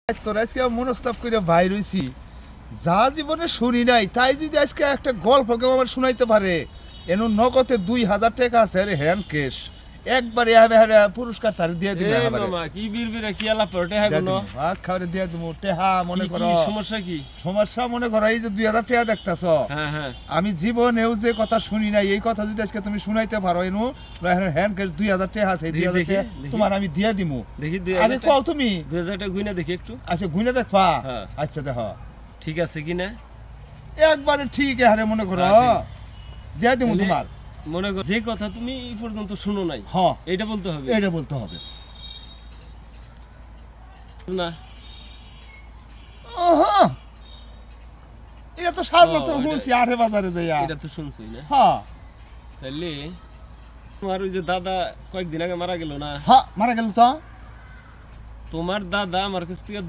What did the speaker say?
তোর আজকে মনস্তাপ করে বাইর হইছি, যা জীবনে শুনি নাই তাই যদি আজকে একটা গল্প কেউ আমার শুনাইতে পারে। এন নগদে 2000 টাকা আছে রে, হ্যান্ড ক্যাশ একবারে পুরস্কার তার দিয়ে দিবে। মামা কি বিরবিরা কি আলাপ করতে হয় কোনো খাওয়ারে দিয়ে দিব টেহা। মনে করো সমস্যা কি? সমস্যা মনে করো এই যে 2000 টাকা দেখতাছ, হ্যাঁ হ্যাঁ, আমি জীবনেও যে কথা শুনি নাই এই কথা যদি আজকে তুমি শুনাইতে পারো, এনু হ্যান্ড ক্যাশ 2000 টাকা আছে, 2000 টাকা তোমার আমি দিয়ে দিমু। দেখি আরে কও তুমি 2000 টাকা গুইনা দেখি একটু। আচ্ছা গুইনা দেখবা? হ্যাঁ আচ্ছা দেখো ঠিক আছে কিনা একবারে ঠিক হারে মনে করো দিয়ে দিমু তোমার। মনে করো যে কথা তুমি এই পর্যন্ত শুনো নাই, হ্যাঁ এটা বলতে হবে। এটা বলতে হবে না ওহো, এটা তো সার্বত শুনছি আরে বাজারে যাইয়া। এটা তো শুনছই না? হ্যাঁ তাহলে তোমার ওই যে দাদা কয়েকদিন আগে মারা গেল না? হ্যাঁ মারা গেল তো। তোমার দাদা আমার কাছ থেকে